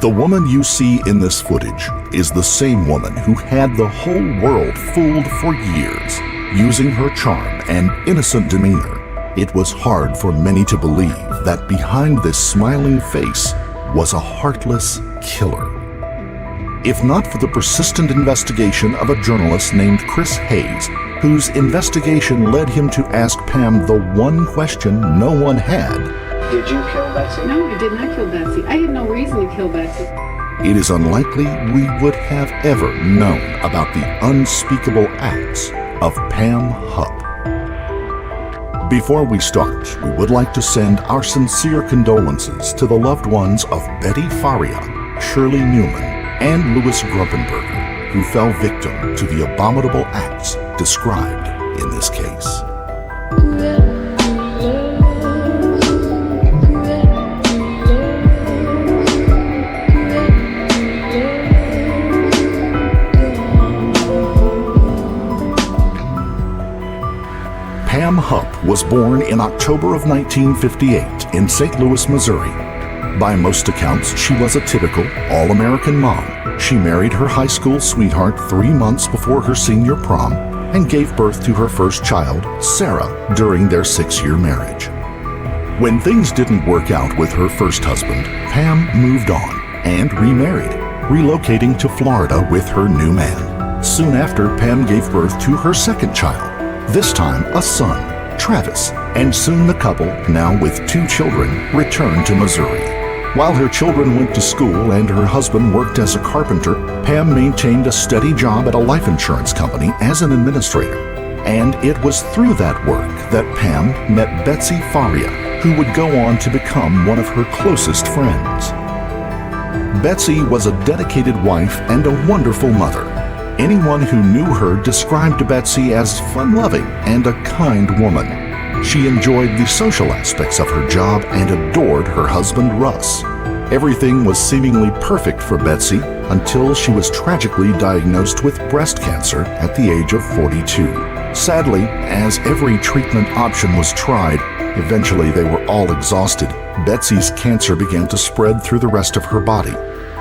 The woman you see in this footage is the same woman who had the whole world fooled for years. Using her charm and innocent demeanor, it was hard for many to believe that behind this smiling face was a heartless killer. If not for the persistent investigation of a journalist named Chris Hayes, whose investigation led him to ask Pam the one question no one had. Did you kill Betsy? No, I did not kill Betsy. I had no reason to kill Betsy. It is unlikely we would have ever known about the unspeakable acts of Pam Hupp. Before we start, we would like to send our sincere condolences to the loved ones of Betty Faria, Shirley Newman, and Louis Grumpenberger, who fell victim to the abominable acts described in this case. Pam Hupp was born in October of 1958 in St. Louis, Missouri. By most accounts, she was a typical all-American mom. She married her high school sweetheart 3 months before her senior prom and gave birth to her first child, Sarah, during their 6-year marriage. When things didn't work out with her first husband, Pam moved on and remarried, relocating to Florida with her new man. Soon after, Pam gave birth to her second child, this time a son, Travis, and soon the couple, now with 2 children, returned to Missouri. While her children went to school and her husband worked as a carpenter, Pam maintained a steady job at a life insurance company as an administrator. And it was through that work that Pam met Betsy Faria, who would go on to become one of her closest friends. Betsy was a dedicated wife and a wonderful mother. Anyone who knew her described Betsy as fun-loving and a kind woman. She enjoyed the social aspects of her job and adored her husband, Russ. Everything was seemingly perfect for Betsy until she was tragically diagnosed with breast cancer at the age of 42. Sadly, as every treatment option was tried, eventually they were all exhausted. Betsy's cancer began to spread through the rest of her body.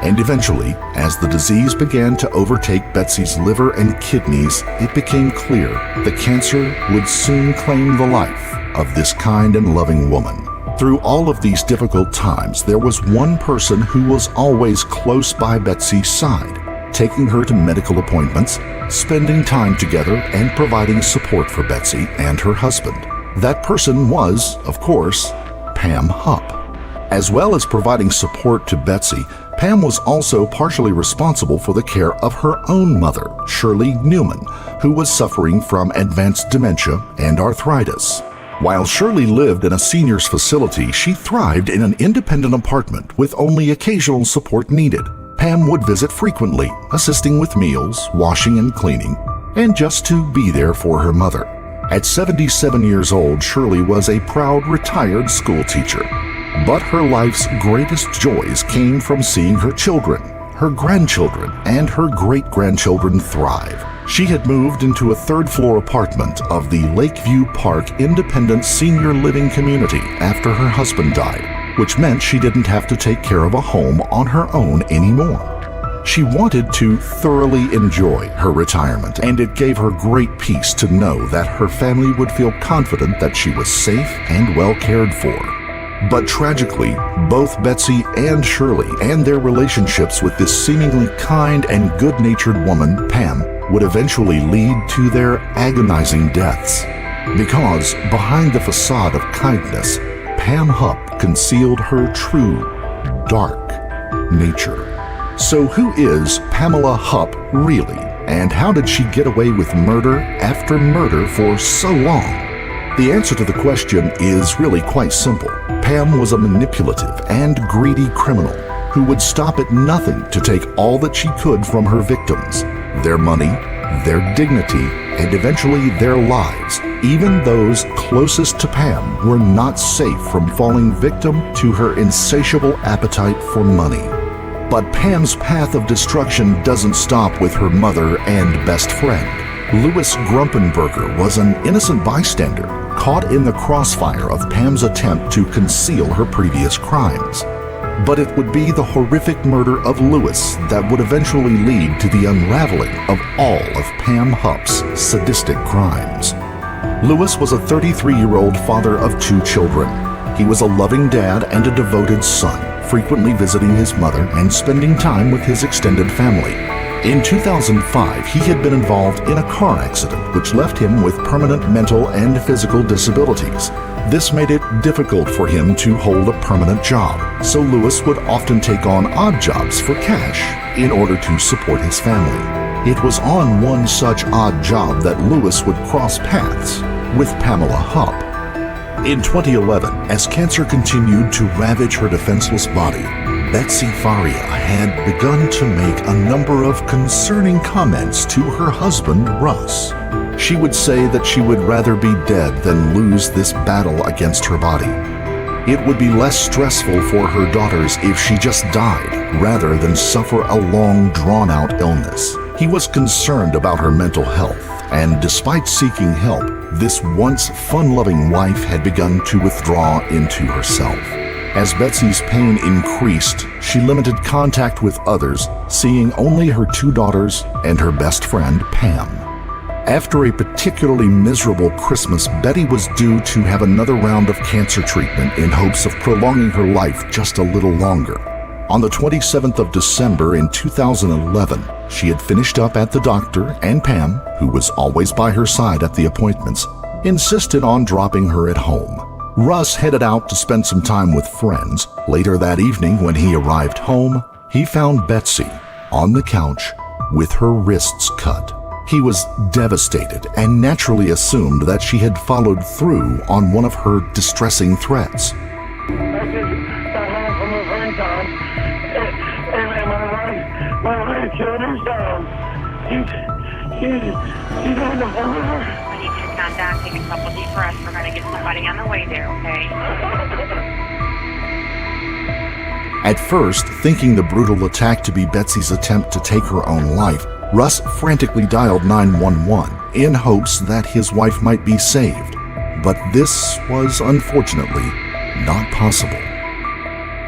And eventually, as the disease began to overtake Betsy's liver and kidneys, it became clear the cancer would soon claim the life of this kind and loving woman. Through all of these difficult times, there was one person who was always close by Betsy's side, taking her to medical appointments, spending time together, and providing support for Betsy and her husband. That person was, of course, Pam Hupp. As well as providing support to Betsy, Pam was also partially responsible for the care of her own mother, Shirley Newman, who was suffering from advanced dementia and arthritis. While Shirley lived in a seniors facility, she thrived in an independent apartment with only occasional support needed. Pam would visit frequently, assisting with meals, washing and cleaning, and just to be there for her mother. At 77 years old, Shirley was a proud retired school teacher. But her life's greatest joys came from seeing her children, her grandchildren, and her great-grandchildren thrive. She had moved into a 3rd-floor apartment of the Lakeview Park Independent Senior Living Community after her husband died, which meant she didn't have to take care of a home on her own anymore. She wanted to thoroughly enjoy her retirement, and it gave her great peace to know that her family would feel confident that she was safe and well cared for. But tragically, both Betsy and Shirley and their relationships with this seemingly kind and good-natured woman, Pam, would eventually lead to their agonizing deaths. Because behind the facade of kindness, Pam Hupp concealed her true, dark nature. So who is Pamela Hupp really, and how did she get away with murder after murder for so long? The answer to the question is really quite simple. Pam was a manipulative and greedy criminal who would stop at nothing to take all that she could from her victims, their money, their dignity, and eventually their lives. Even those closest to Pam were not safe from falling victim to her insatiable appetite for money. But Pam's path of destruction doesn't stop with her mother and best friend. Louis Grumpenberger was an innocent bystander caught in the crossfire of Pam's attempt to conceal her previous crimes. But it would be the horrific murder of Lewis that would eventually lead to the unraveling of all of Pam Hupp's sadistic crimes. Lewis was a 33-year-old father of 2 children. He was a loving dad and a devoted son, frequently visiting his mother and spending time with his extended family. In 2005, he had been involved in a car accident which left him with permanent mental and physical disabilities. This made it difficult for him to hold a permanent job, so Lewis would often take on odd jobs for cash in order to support his family. It was on one such odd job that Lewis would cross paths with Pamela Hupp. In 2011, as cancer continued to ravage her defenseless body, Betsy Faria had begun to make a number of concerning comments to her husband, Russ. She would say that she would rather be dead than lose this battle against her body. It would be less stressful for her daughters if she just died rather than suffer a long, drawn-out illness. He was concerned about her mental health, and despite seeking help, this once fun-loving wife had begun to withdraw into herself. As Betsy's pain increased, she limited contact with others, seeing only her 2 daughters and her best friend, Pam. After a particularly miserable Christmas, Betty was due to have another round of cancer treatment in hopes of prolonging her life just a little longer. On the 27th of December in 2011, she had finished up at the doctor, and Pam, who was always by her side at the appointments, insisted on dropping her at home. Russ headed out to spend some time with friends. Later that evening, when he arrived home, he found Betsy on the couch with her wrists cut. He was devastated and naturally assumed that she had followed through on one of her distressing threats. I just got home from a friend's house, and my wife killed herself. She's on the floor. I need you to calm down, take a couple deep breaths. We're going to get somebody on the way there, okay? At first, thinking the brutal attack to be Betsy's attempt to take her own life, Russ frantically dialed 911 in hopes that his wife might be saved. But this was unfortunately not possible.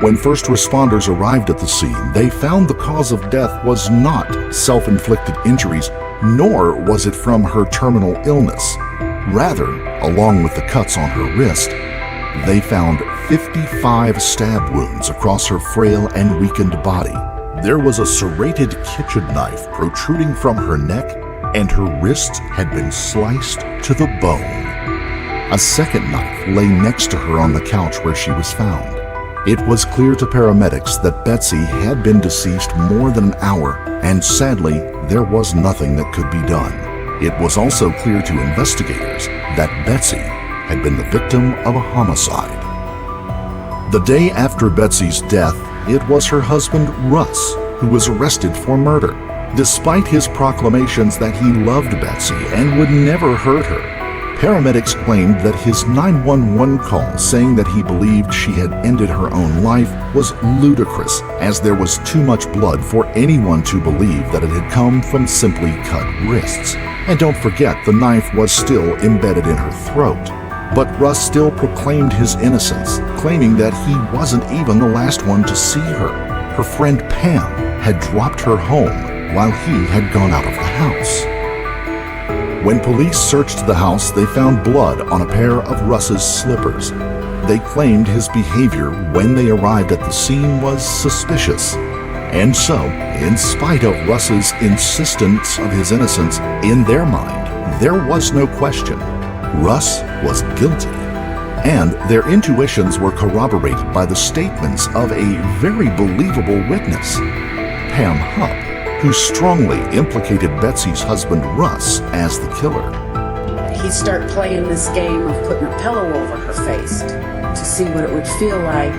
When first responders arrived at the scene, they found the cause of death was not self-inflicted injuries, nor was it from her terminal illness. Rather, along with the cuts on her wrist, they found 55 stab wounds across her frail and weakened body. There was a serrated kitchen knife protruding from her neck, and her wrists had been sliced to the bone. A second knife lay next to her on the couch where she was found. It was clear to paramedics that Betsy had been deceased more than an hour, and sadly, there was nothing that could be done. It was also clear to investigators that Betsy had been the victim of a homicide. The day after Betsy's death, it was her husband, Russ, who was arrested for murder. Despite his proclamations that he loved Betsy and would never hurt her, paramedics claimed that his 911 call saying that he believed she had ended her own life was ludicrous, as there was too much blood for anyone to believe that it had come from simply cut wrists. And don't forget, the knife was still embedded in her throat. But Russ still proclaimed his innocence, claiming that he wasn't even the last one to see her. Her friend Pam had dropped her home while he had gone out of the house. When police searched the house, they found blood on a pair of Russ's slippers. They claimed his behavior when they arrived at the scene was suspicious. And so, in spite of Russ's insistence of his innocence, in their mind, there was no question. Russ was guilty, and their intuitions were corroborated by the statements of a very believable witness, Pam Hupp, who strongly implicated Betsy's husband Russ as the killer. He'd start playing this game of putting a pillow over her face to see what it would feel like.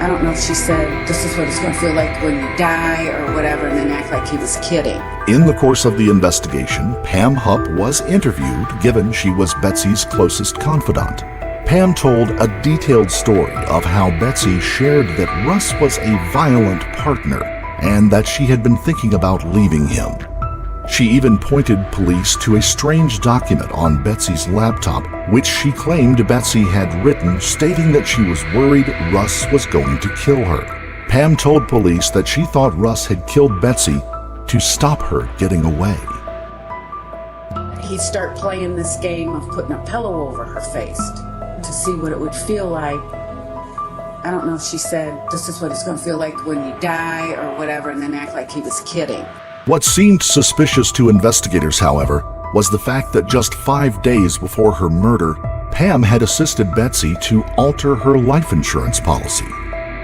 I don't know if she said, this is what it's going to feel like when you die or whatever, and then act like he was kidding. In the course of the investigation, Pam Hupp was interviewed, given she was Betsy's closest confidant. Pam told a detailed story of how Betsy shared that Russ was a violent partner and that she had been thinking about leaving him. She even pointed police to a strange document on Betsy's laptop, which she claimed Betsy had written, stating that she was worried Russ was going to kill her. Pam told police that she thought Russ had killed Betsy to stop her getting away. He'd start playing this game of putting a pillow over her face to see what it would feel like. I don't know if she said, this is what it's going to feel like when you die or whatever, and then act like he was kidding. What seemed suspicious to investigators, however, was the fact that just 5 days before her murder, Pam had assisted Betsy to alter her life insurance policy.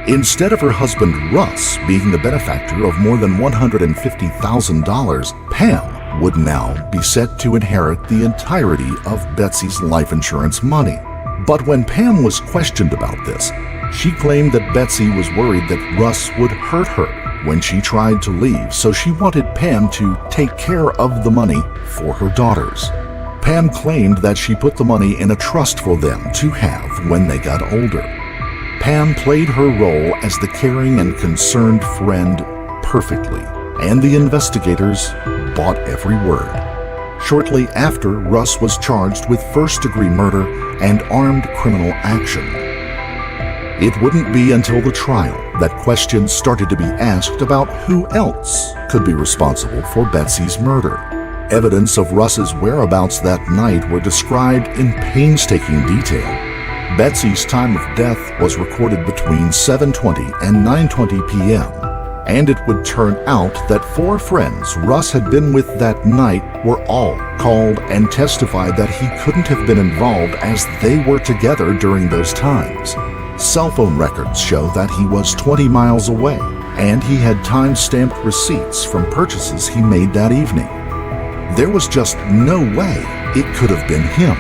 Instead of her husband Russ being the benefactor of more than $150,000, Pam would now be set to inherit the entirety of Betsy's life insurance money. But when Pam was questioned about this, she claimed that Betsy was worried that Russ would hurt her when she tried to leave, so she wanted Pam to take care of the money for her daughters. Pam claimed that she put the money in a trust for them to have when they got older. Pam played her role as the caring and concerned friend perfectly, and the investigators bought every word. Shortly after, Russ was charged with first-degree murder and armed criminal action. It wouldn't be until the trial that questions started to be asked about who else could be responsible for Betsy's murder. Evidence of Russ's whereabouts that night were described in painstaking detail. Betsy's time of death was recorded between 7:20 and 9:20 p.m., and it would turn out that 4 friends Russ had been with that night were all called and testified that he couldn't have been involved as they were together during those times. Cell phone records show that he was 20 miles away, and he had time-stamped receipts from purchases he made that evening. There was just no way it could have been him.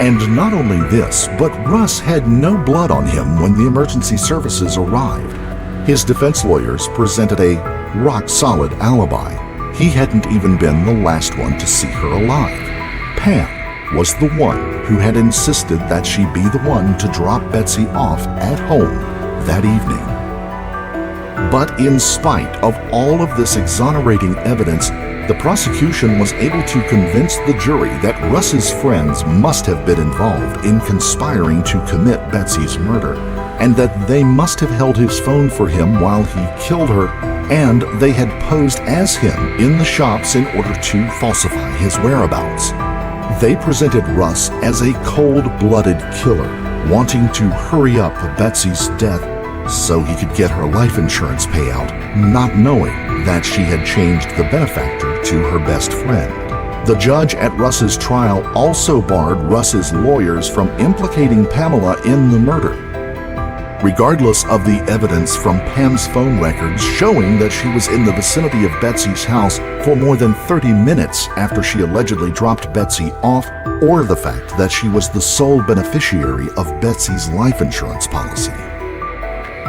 And not only this, but Russ had no blood on him when the emergency services arrived. His defense lawyers presented a rock-solid alibi. He hadn't even been the last one to see her alive. Pam was the one who had insisted that she be the one to drop Betsy off at home that evening. But in spite of all of this exonerating evidence, the prosecution was able to convince the jury that Russ's friends must have been involved in conspiring to commit Betsy's murder, and that they must have held his phone for him while he killed her, and they had posed as him in the shops in order to falsify his whereabouts. They presented Russ as a cold-blooded killer, wanting to hurry up Betsy's death so he could get her life insurance payout, not knowing that she had changed the benefactor to her best friend. The judge at Russ's trial also barred Russ's lawyers from implicating Pamela in the murder. Regardless of the evidence from Pam's phone records showing that she was in the vicinity of Betsy's house for more than 30 minutes after she allegedly dropped Betsy off, or the fact that she was the sole beneficiary of Betsy's life insurance policy.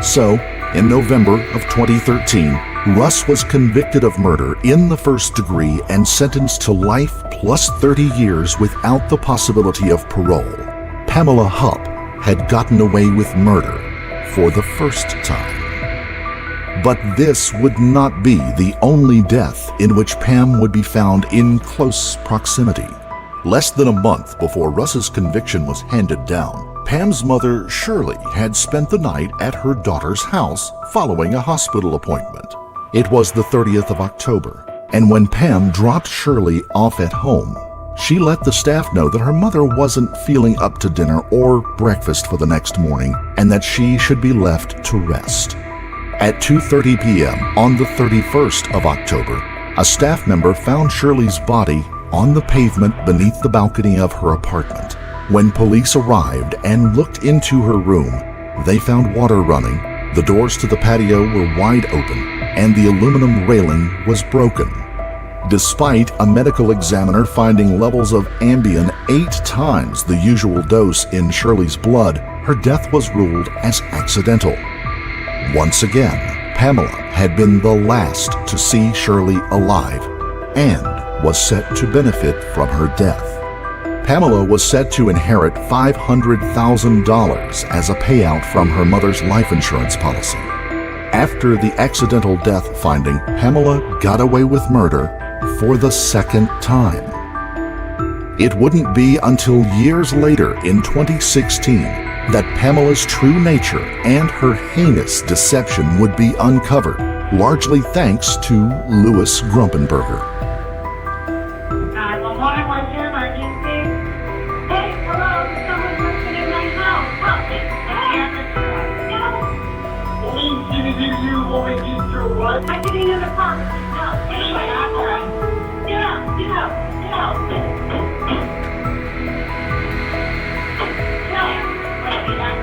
So, in November of 2013, Russ was convicted of murder in the first degree and sentenced to life plus 30 years without the possibility of parole. Pamela Hupp had gotten away with murder for the first time. But this would not be the only death in which Pam would be found in close proximity. Less than a month before Russ's conviction was handed down, Pam's mother, Shirley, had spent the night at her daughter's house following a hospital appointment. It was the 30th of October, and when Pam dropped Shirley off at home, she let the staff know that her mother wasn't feeling up to dinner or breakfast for the next morning, and that she should be left to rest. At 2:30 p.m. on the 31st of October, a staff member found Shirley's body on the pavement beneath the balcony of her apartment. When police arrived and looked into her room, they found water running, the doors to the patio were wide open, and the aluminum railing was broken. Despite a medical examiner finding levels of Ambien 8 times the usual dose in Shirley's blood, her death was ruled as accidental. Once again, Pamela had been the last to see Shirley alive and was set to benefit from her death. Pamela was set to inherit $500,000 as a payout from her mother's life insurance policy. After the accidental death finding, Pamela got away with murder for the second time. It wouldn't be until years later in 2016 that Pamela's true nature and her heinous deception would be uncovered, largely thanks to Louis Grumpenberger. 911, what's your emergency? Hey, hello, someone's working in my house. Help me. Police didn't give you what you through what? I'm getting in the car. No, anyway, I'm all right. Get out, get out, get out. Get out. Wait, get out.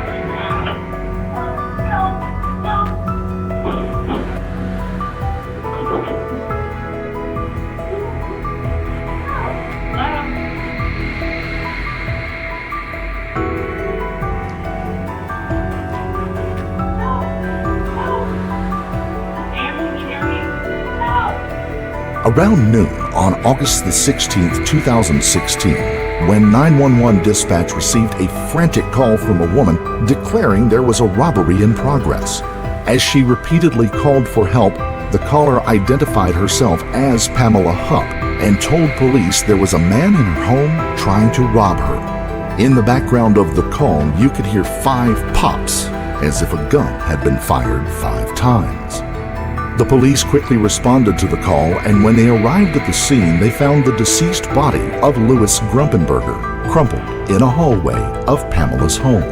No, no. Around noon on August the 16th, 2016, when 911 dispatch received a frantic call from a woman declaring there was a robbery in progress. As she repeatedly called for help, the caller identified herself as Pamela Hupp and told police there was a man in her home trying to rob her. In the background of the call, you could hear 5 pops, as if a gun had been fired 5 times. The police quickly responded to the call, and when they arrived at the scene, they found the deceased body of Louis Grumpenberger crumpled in a hallway of Pamela's home.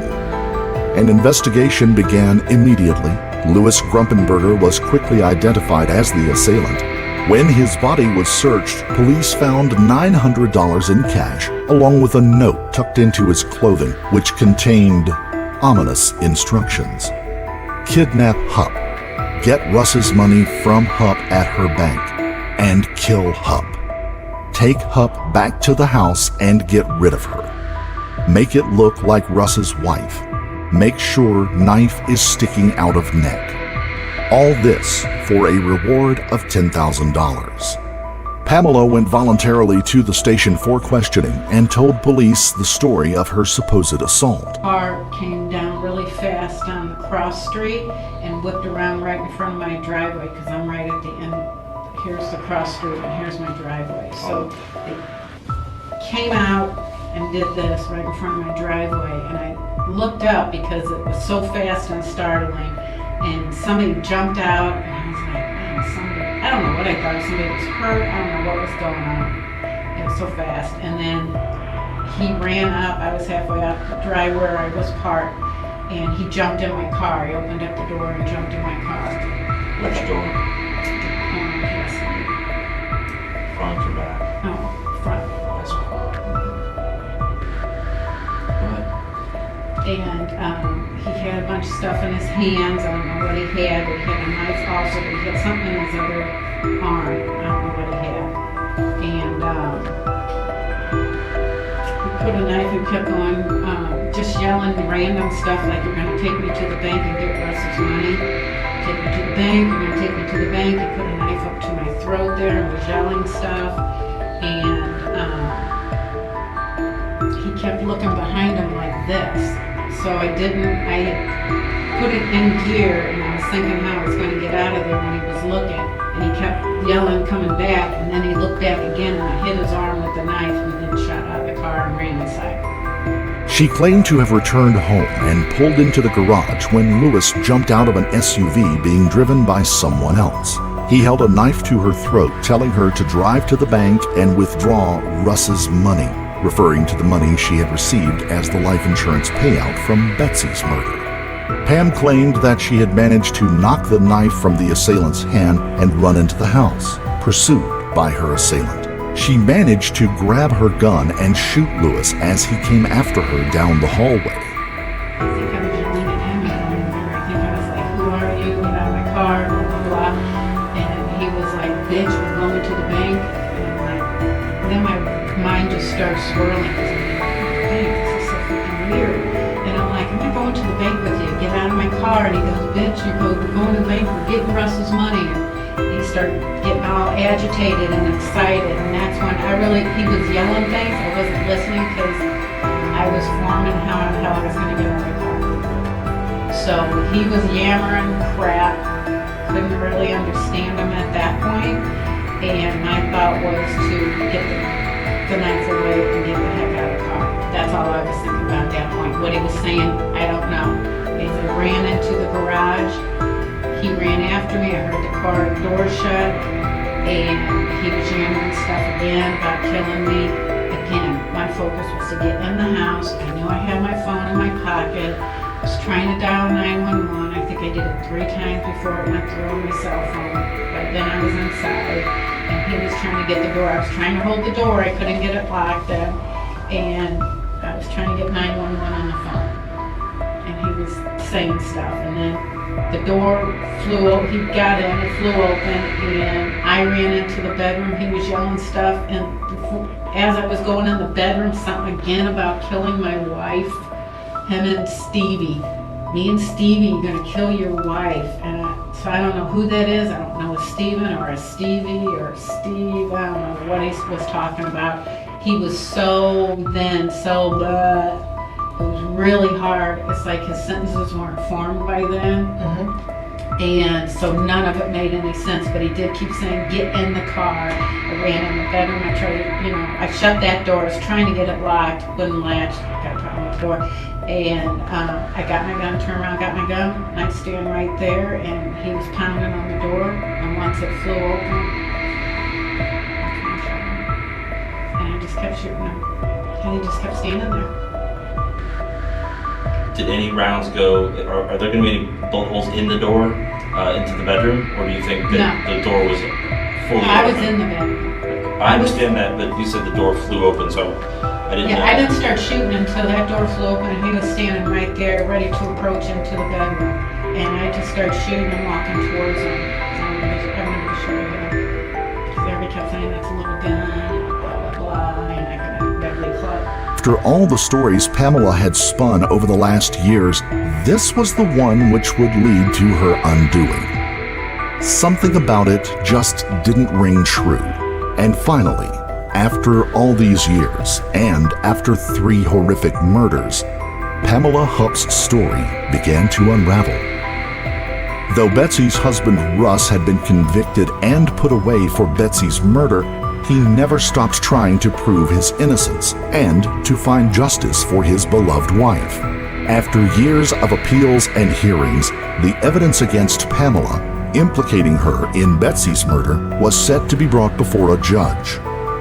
An investigation began immediately. Louis Grumpenberger was quickly identified as the assailant. When his body was searched, police found $900 in cash, along with a note tucked into his clothing, which contained ominous instructions. Kidnap Hupp. Get Russ's money from Hupp at her bank and kill Hupp. Take Hupp back to the house and get rid of her. Make it look like Russ's wife. Make sure knife is sticking out of neck. All this for a reward of $10,000. Pamela went voluntarily to the station for questioning and told police the story of her supposed assault. Car came down really fast on the cross street and whipped around right in front of my driveway because I'm right at the end. Here's the cross street and here's my driveway. So they came out and did this right in front of my driveway, and I looked up because it was so fast and startling, and somebody jumped out, and I was like, man, somebody, I don't know what I thought, somebody was hurt, I don't know what was going on. It was so fast. And then he ran up, I was halfway up the drive where I was parked, and he jumped in my car. He opened up the door and jumped in my car. Which door? Yes. Front or back? No, front. That's right. And he had a bunch of stuff in his hands. I don't know what he had, but he had a knife also, but he had something in his other arm. I don't know what he had. And he put a knife and kept going, just yelling random stuff like, you're going to take me to the bank and get Russ's money. Take me to the bank, you're going to take me to the bank. He put a knife up to my throat there and was yelling stuff. And he kept looking behind him like this. So I put it in gear, and I was thinking how I was going to get out of there when he was looking. And he kept yelling, coming back, and then he looked back again, and I hit his arm with the knife, and then shot out of the car and ran inside. She claimed to have returned home and pulled into the garage when Louis jumped out of an SUV being driven by someone else. He held a knife to her throat, telling her to drive to the bank and withdraw Russ's money, referring to the money she had received as the life insurance payout from Betsy's murder. Pam claimed that she had managed to knock the knife from the assailant's hand and run into the house, pursued by her assailant. She managed to grab her gun and shoot Louis as he came after her down the hallway. I think I was yelling at him, I think I was like, who are you? Get out of my car, blah, blah, blah. And he was like, bitch, we're going to the bank. And I'm like, then my mind just starts swirling because I'm like, bank, this is so freaking weird. And I'm like, am I going to the bank with you? Get out of my car. And he goes, bitch, we're going to the bank, we're getting Russ's money. And he started getting all agitated and excited. And that's when he was yelling things. I wasn't listening because I was forming how the hell I was going to get out of my car. So he was yammering crap. Couldn't really understand him at that point. and my thought was to get the knife away and get the heck out of the car. That's all I was thinking about at that point. What he was saying, I don't know. As I ran into the garage, he ran after me. I heard the car door shut, and he was yammering stuff again about killing me. Again, my focus was to get in the house. I knew I had my phone in my pocket. I was trying to dial 911. I think I did it 3 times before it went through on my cell phone. But then I was inside, and he was trying to get the door. I was trying to hold the door. I couldn't get it locked then. And I was trying to get 911 on the phone. And he was saying stuff. And then the door flew open. He got in, it flew open, and I ran into the bedroom. He was yelling stuff. And as I was going in the bedroom, something again about killing my wife. Him and Stevie. Me and Stevie, you're gonna kill your wife. And so I don't know who that is. I don't know a Steven or a Stevie or Steve. I don't know what he was talking about. He was so bad. It was really hard. It's like his sentences weren't formed by then. And so none of it made any sense, but he did keep saying, get in the car. I ran in the bedroom. I tried to, I shut that door. I was trying to get it locked, wouldn't latch. I got a problem with the door. And I got my gun, turned around, got my gun, nightstand right there, and he was pounding on the door. And once it flew open, and I just kept shooting him. And he just kept standing there. Did any rounds go, are there going to be any bullet holes in the door, into the bedroom? Or do you think that the door was fully I was open? in the bedroom. I understand that, but you said the door flew open, so I didn't know. Yeah, I didn't start shooting until that door flew open and he was standing right there, ready to approach into the bedroom. And I just started shooting and walking towards him. So I'm gonna be sure because everybody kept saying that's a little gun, and blah, blah, blah, and I couldn't Beverly Club. After all the stories Pamela had spun over the last years, this was the one which would lead to her undoing. Something about it just didn't ring true. And finally, after all these years, and after 3 horrific murders, Pamela Hupp's story began to unravel. Though Betsy's husband Russ had been convicted and put away for Betsy's murder, he never stopped trying to prove his innocence and to find justice for his beloved wife. After years of appeals and hearings, the evidence against Pamela, implicating her in Betsy's murder, was set to be brought before a judge.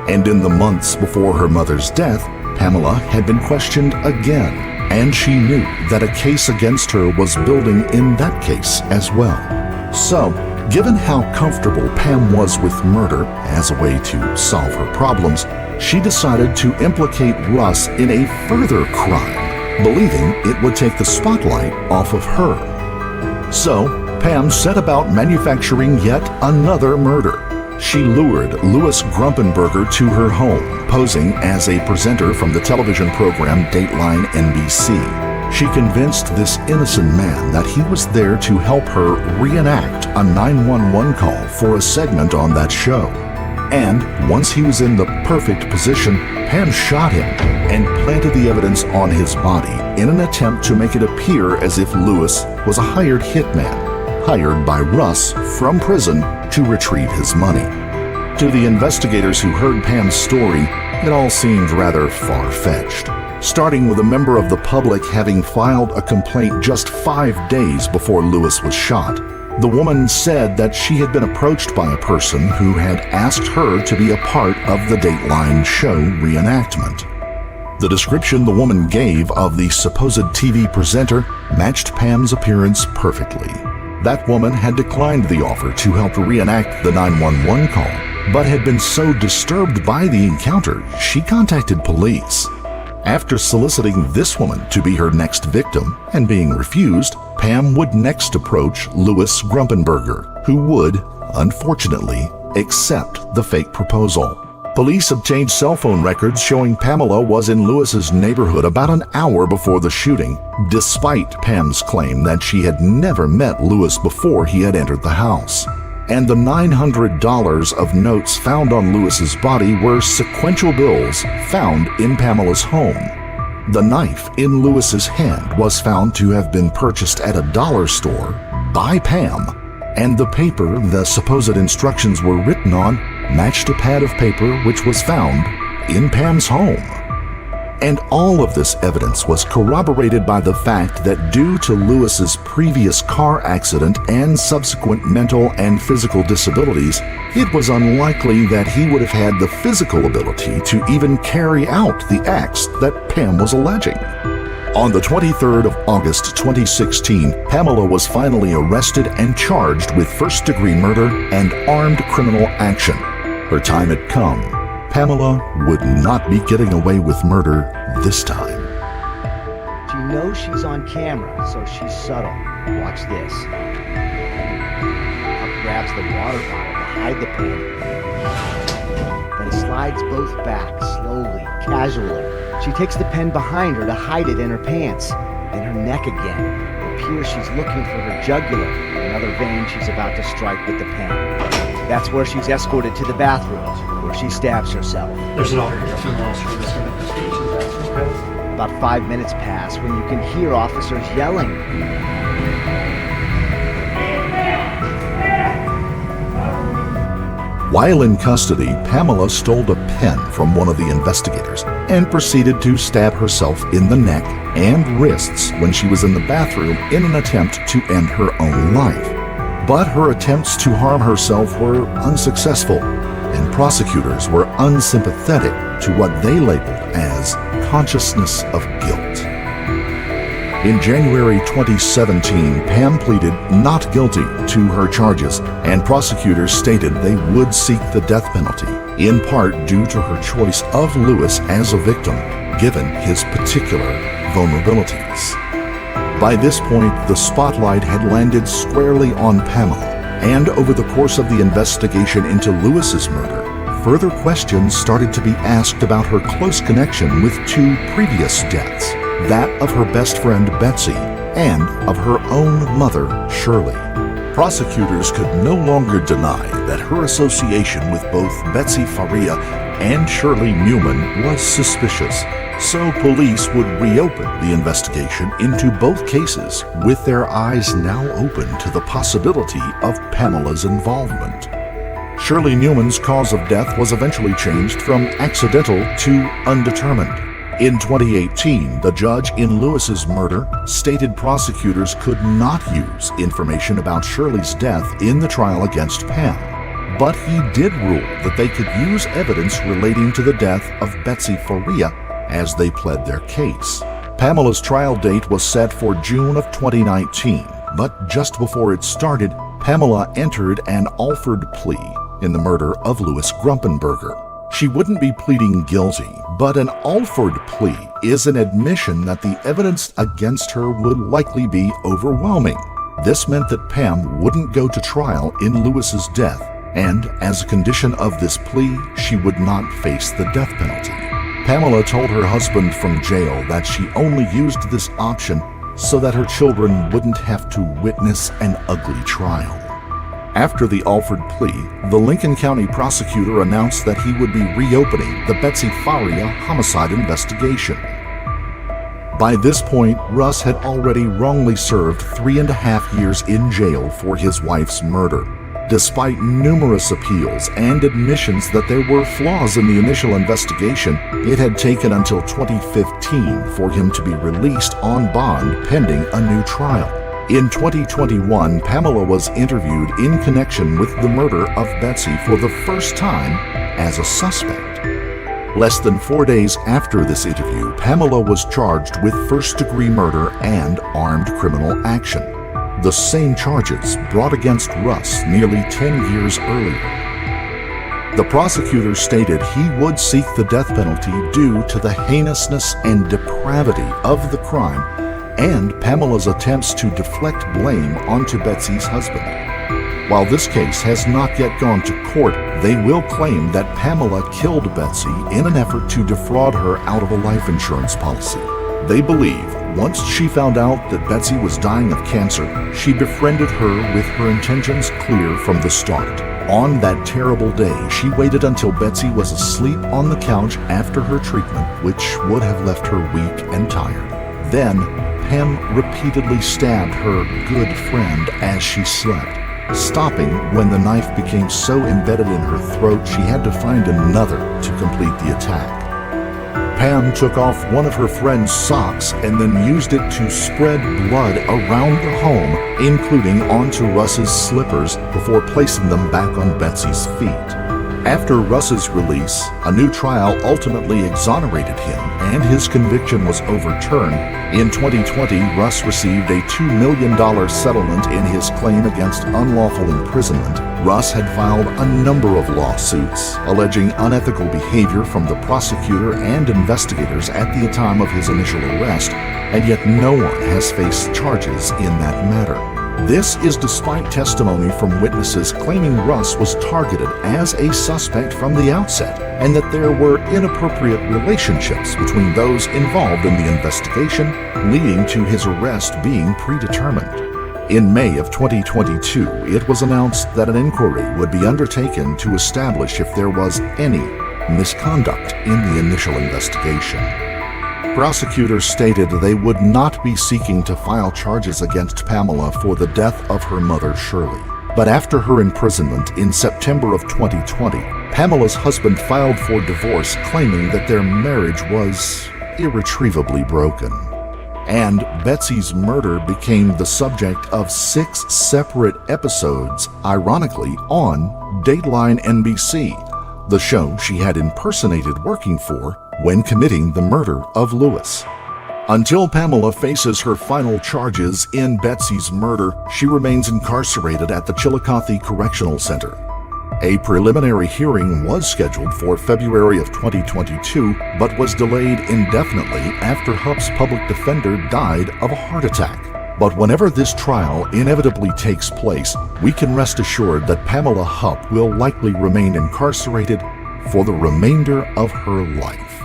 And in the months before her mother's death, Pamela had been questioned again, and she knew that a case against her was building in that case as well. So, given how comfortable Pam was with murder as a way to solve her problems, she decided to implicate Russ in a further crime, believing it would take the spotlight off of her. So, Pam set about manufacturing yet another murder. She lured Louis Grumpenberger to her home, posing as a presenter from the television program Dateline NBC. She convinced this innocent man that he was there to help her reenact a 911 call for a segment on that show. And once he was in the perfect position, Pam shot him and planted the evidence on his body in an attempt to make it appear as if Louis was a hired hitman, hired by Russ from prison to retrieve his money. To the investigators who heard Pam's story, it all seemed rather far-fetched. Starting with a member of the public having filed a complaint just 5 days before Louis was shot. The woman said that she had been approached by a person who had asked her to be a part of the Dateline show reenactment. The description the woman gave of the supposed TV presenter matched Pam's appearance perfectly. That woman had declined the offer to help reenact the 911 call, but had been so disturbed by the encounter, she contacted police. After soliciting this woman to be her next victim and being refused, Pam would next approach Louis Grumpenberger, who would, unfortunately, accept the fake proposal. Police obtained cell phone records showing Pamela was in Louis's neighborhood about an hour before the shooting, despite Pam's claim that she had never met Louis before he had entered the house. And the $900 of notes found on Louis's body were sequential bills found in Pamela's home. The knife in Louis's hand was found to have been purchased at a dollar store by Pam, and the paper the supposed instructions were written on matched a pad of paper which was found in Pam's home. And all of this evidence was corroborated by the fact that due to Lewis's previous car accident and subsequent mental and physical disabilities, it was unlikely that he would have had the physical ability to even carry out the acts that Pam was alleging. On the 23rd of August 2016, Pamela was finally arrested and charged with first-degree murder and armed criminal action. Her time had come. Pamela would not be getting away with murder this time. She knows she's on camera, so she's subtle. Watch this. Hupp grabs the water bottle to hide the pen, then slides both back slowly, casually. She takes the pen behind her to hide it in her pants, then her neck again. It appears she's looking for her jugular, another vein she's about to strike with the pen. That's where she's escorted to the bathroom, where she stabs herself. There's an alternate female service in investigation bathroom, okay? About 5 minutes pass when you can hear officers yelling. While in custody, Pamela stole a pen from one of the investigators and proceeded to stab herself in the neck and wrists when she was in the bathroom in an attempt to end her own life. But her attempts to harm herself were unsuccessful, and prosecutors were unsympathetic to what they labeled as consciousness of guilt. In January 2017, Pam pleaded not guilty to her charges, and prosecutors stated they would seek the death penalty, in part due to her choice of Lewis as a victim, given his particular vulnerabilities. By this point, the spotlight had landed squarely on Pamela, and over the course of the investigation into Lewis's murder, further questions started to be asked about her close connection with two previous deaths, that of her best friend Betsy and of her own mother Shirley. Prosecutors could no longer deny that her association with both Betsy Faria and Shirley Newman was suspicious, so police would reopen the investigation into both cases with their eyes now open to the possibility of Pamela's involvement. Shirley Newman's cause of death was eventually changed from accidental to undetermined. In 2018, the judge in Lewis's murder stated prosecutors could not use information about Shirley's death in the trial against Pam, but he did rule that they could use evidence relating to the death of Betsy Faria as they pled their case. Pamela's trial date was set for June of 2019, but just before it started, Pamela entered an offered plea in the murder of Louis Grumpenberger. She wouldn't be pleading guilty, but an offered plea is an admission that the evidence against her would likely be overwhelming. This meant that Pam wouldn't go to trial in Lewis's death, and as a condition of this plea, she would not face the death penalty. Pamela told her husband from jail that she only used this option so that her children wouldn't have to witness an ugly trial. After the offered plea, the Lincoln County prosecutor announced that he would be reopening the Betsy Faria homicide investigation. By this point, Russ had already wrongly served 3.5 years in jail for his wife's murder. Despite numerous appeals and admissions that there were flaws in the initial investigation, it had taken until 2015 for him to be released on bond pending a new trial. In 2021, Pamela was interviewed in connection with the murder of Betsy for the first time as a suspect. Less than 4 days after this interview, Pamela was charged with first-degree murder and armed criminal action, the same charges brought against Russ nearly 10 years earlier. The prosecutor stated he would seek the death penalty due to the heinousness and depravity of the crime and Pamela's attempts to deflect blame onto Betsy's husband. While this case has not yet gone to court, they will claim that Pamela killed Betsy in an effort to defraud her out of a life insurance policy. They believe once she found out that Betsy was dying of cancer, she befriended her with her intentions clear from the start. On that terrible day, she waited until Betsy was asleep on the couch after her treatment, which would have left her weak and tired. Then, Pam repeatedly stabbed her good friend as she slept. stopping when the knife became so embedded in her throat she had to find another to complete the attack. Pam took off one of her friend's socks and then used it to spread blood around the home, including onto Russ's slippers, before placing them back on Betsy's feet. After Russ's release, a new trial ultimately exonerated him and his conviction was overturned. In 2020, Russ received a $2 million settlement in his claim against unlawful imprisonment. Russ had filed a number of lawsuits alleging unethical behavior from the prosecutor and investigators at the time of his initial arrest, and yet no one has faced charges in that matter. This is despite testimony from witnesses claiming Russ was targeted as a suspect from the outset and that there were inappropriate relationships between those involved in the investigation, leading to his arrest being predetermined. In May of 2022, it was announced that an inquiry would be undertaken to establish if there was any misconduct in the initial investigation. Prosecutors stated they would not be seeking to file charges against Pamela for the death of her mother, Shirley. But after her imprisonment in September of 2020, Pamela's husband filed for divorce, claiming that their marriage was irretrievably broken. And Betsy's murder became the subject of 6 separate episodes, ironically, on Dateline NBC, the show she had impersonated working for when committing the murder of Lewis. Until Pamela faces her final charges in Betsy's murder, she remains incarcerated at the Chillicothe Correctional Center. A preliminary hearing was scheduled for February of 2022, but was delayed indefinitely after Hupp's public defender died of a heart attack. But whenever this trial inevitably takes place, we can rest assured that Pamela Hupp will likely remain incarcerated for the remainder of her life.